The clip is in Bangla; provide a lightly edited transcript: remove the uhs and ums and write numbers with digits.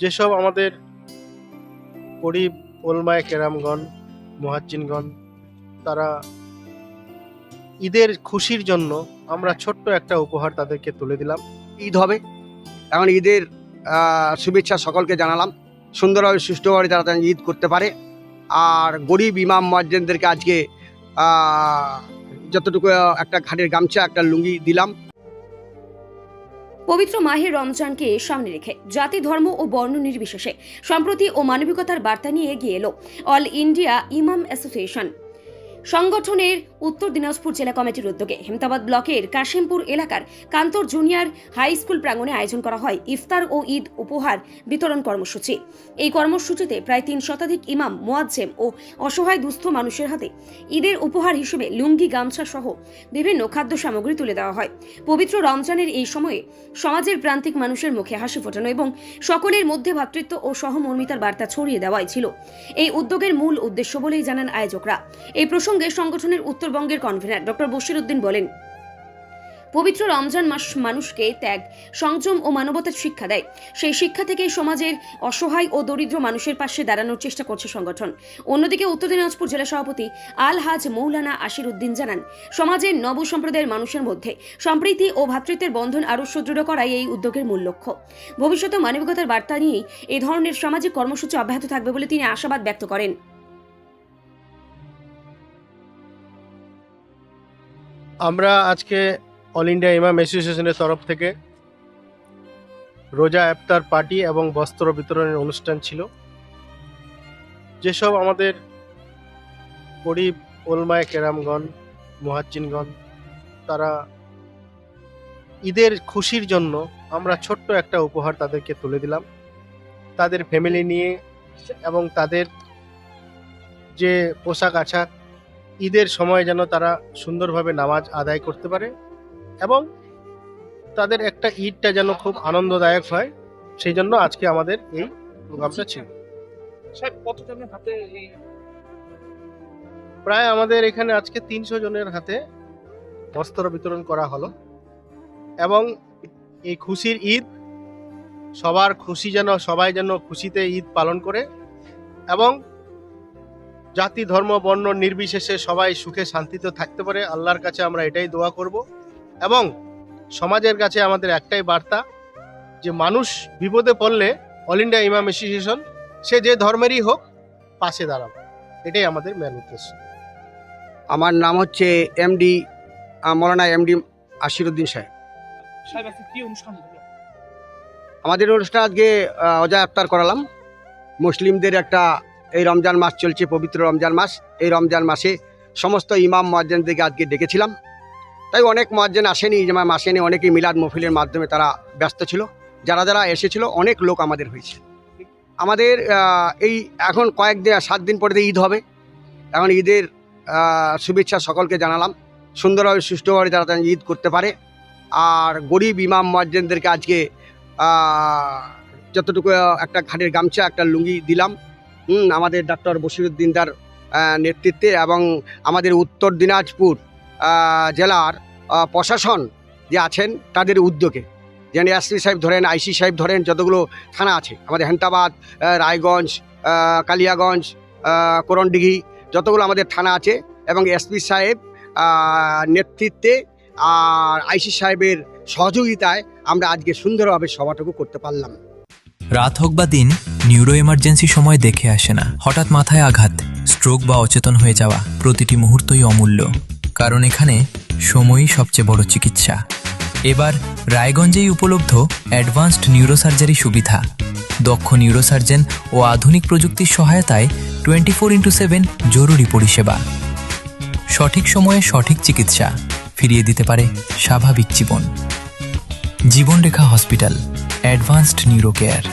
যেসব আমাদের গরিব ওলমায়ে কেরামগণ, মুহাজ্জিনগণ, তারা ঈদের খুশির জন্য আমরা ছোট্ট একটা উপহার তাদেরকে তুলে দিলাম। ঈদ হবে, এখন ঈদের শুভেচ্ছা সকলকে জানালাম। সুন্দরভাবে সুষ্ঠুভাবে যারা ঈদ করতে পারে। আর গরিব ইমাম মুয়াজ্জিনদেরকে আজকে যতটুকু একটা ঘাটের গামছা, একটা লুঙ্গি দিলাম। পবিত্র মাহে রমজানকে সামনে রেখে জাতি, ধর্ম ও বর্ণ নির্বিশেষে সম্প্রতি ও মানবিকতার বার্তা নিয়ে এগিয়ে এলো অল ইন্ডিয়া ইমাম অ্যাসোসিয়েশন সংগঠনের উত্তর দিনাজপুর জেলা কমিটির উদ্যোগে হেমতাবাদ ব্লকের কাশিমপুর এলাকার কান্তর জুনিয়র হাই স্কুল প্রাঙ্গণে আয়োজন করা হয় ইফতার ও ঈদ উপহার বিতরণ কর্মসূচি। এই কর্মসূচিতে প্রায় 3 শতাধিক ইমাম, মুয়াজ্জিম ও অসহায় দুস্থ মানুষের হাতে ঈদের উপহার হিসেবে লুঙ্গি, গামছা সহ বিভিন্ন খাদ্য সামগ্রী তুলে দেওয়া হয়। পবিত্র রমজানের এই সময়ে সমাজের প্রান্তিক মানুষের মুখে হাসি ফোটানো এবং সকলের মধ্যে ভ্রাতৃত্ব ও সহমর্মিতার বার্তা ছড়িয়ে দেওয়াই ছিল এই উদ্যোগের মূল উদ্দেশ্য বলেই জানান আয়োজকরা। এই প্রসঙ্গে সংগঠনের উত্তরবঙ্গের কনভেনার ডক্টর বশির উদ্দিন বলেন, পবিত্র রমজান মাস মানুষকে ত্যাগ, সংযম ও মানবতার শিক্ষা দেয়। সেই শিক্ষা থেকেই সমাজের অসহায় ও দরিদ্র মানুষের পাশে দাঁড়ানোর চেষ্টা করছে সংগঠন। অন্যদিকে উত্তর দিনাজপুর জেলা সভাপতি আল হাজ মৌলানা আশির উদ্দিন জানান, সমাজের নব সম্প্রদায়ের মানুষের মধ্যে সম্প্রীতি ও ভ্রাতৃত্বের বন্ধন আরও সুদৃঢ় করাই এই উদ্যোগের মূল লক্ষ্য। ভবিষ্যতে মানবিকতার বার্তা নিয়েই এই ধরনের সামাজিক কর্মসূচি অব্যাহত থাকবে বলে তিনি আশাবাদ ব্যক্ত করেন। আমরা আজকে অল ইন্ডিয়া ইমাম অ্যাসোসিয়েশনের তরফ থেকে রোজা ইফতার পার্টি এবং বস্ত্র বিতরণের অনুষ্ঠান ছিল। যেসব আমাদের গরিব ওলমায়ে কেরামগণ, মুহাজ্জিনগণ, তারা ঈদের খুশির জন্য আমরা ছোট্ট একটা উপহার তাদেরকে তুলে দিলাম। তাদের ফ্যামিলি নিয়ে এবং তাদের যে পোশাক আশাক, ঈদের সময় যেন তারা সুন্দরভাবে নামাজ আদায় করতে পারে এবং তাদের একটা ঈদটা যেন খুব আনন্দদায়ক হয়, সেই জন্য আজকে আমাদের এই প্রোগ্রামটা ছিল। প্রায় আমাদের এখানে আজকে 300 জনের হাতে বস্ত্র বিতরণ করা হলো এবং এই খুশির ঈদ, সবার খুশি যেন সবাই যেন খুশিতে ঈদ পালন করে এবং জাতি, ধর্ম, বর্ণ নির্বিশেষে সবাই সুখে শান্তিতে থাকতে পারে। আল্লাহর কাছে আমরা এটাই দোয়া করব এবং সমাজের কাছে আমাদের একটাই বার্তা যে মানুষ বিপদে পড়লে অল ইন্ডিয়া ইমাম অ্যাসোসিয়েশন, সে যে ধর্মেরই হোক, পাশে দাঁড়াবে। এটাই আমাদের মেন উদ্দেশ্য। আমার নাম হচ্ছে এমডি মৌলানা এমডি আশির উদ্দিন সাহেব। আমাদের অনুষ্ঠান আজকে রোজা ইফতার করালাম। মুসলিমদের একটা এই রমজান মাস চলছে, পবিত্র রমজান মাস। এই রমজান মাসে সমস্ত ইমাম মুয়াজ্জিনদেরকে আজকে ডেকেছিলাম। তাই অনেক মুয়াজ্জিন আসেনি, ইমাম আসেনি, অনেকেই মিলাদ মহফিলের মাধ্যমে তারা ব্যস্ত ছিল। যারা যারা এসেছিল অনেক লোক আমাদের হয়েছে। আমাদের এই এখন কয়েকদিন 7 দিন পরে ঈদ হবে। এখন ঈদের শুভেচ্ছা সকলকে জানালাম। সুন্দরভাবে সুষ্ঠুভাবে যারা ঈদ করতে পারে। আর গরিব ইমাম মুয়াজ্জিনদেরকে আজকে যতটুকু একটা ঘাটের গামছা, একটা লুঙ্গি দিলাম। আমাদের ডক্টর বশির উদ্দিনদার নেতৃত্বে এবং আমাদের উত্তর দিনাজপুর জেলার প্রশাসন যে আছেন তাদের উদ্যোগে, যেন এসপি সাহেব ধরেন, আইসি সাহেব ধরেন, যতগুলো থানা আছে আমাদের হেমতাবাদ, রায়গঞ্জ, কালিয়াগঞ্জ, করণডিঘি, যতগুলো আমাদের থানা আছে এবং এসপি সাহেব নেতৃত্বে আর আইসি সাহেবের সহযোগিতায় আমরা আজকে সুন্দরভাবে সভাটুকু করতে পারলাম। রাত হোক বা দিন, নিউরো এমার্জেন্সি সময় দেখে আসে না। হঠাৎ মাথায় আঘাত, স্ট্রোক বা অচেতন হয়ে যাওয়া, প্রতিটি মুহূর্তই অমূল্য, কারণ এখানে সময়ই সবচেয়ে বড় চিকিৎসা। এবার রায়গঞ্জেই উপলব্ধ অ্যাডভান্সড নিউরোসার্জারি সুবিধা। দক্ষ নিউরোসার্জন ও আধুনিক প্রযুক্তির সহায়তায় 24x7 জরুরি পরিষেবা। সঠিক সময়ে সঠিক চিকিৎসা ফিরিয়ে দিতে পারে স্বাভাবিক জীবন। জীবনরেখা হসপিটাল, অ্যাডভান্সড নিউরো কেয়ার।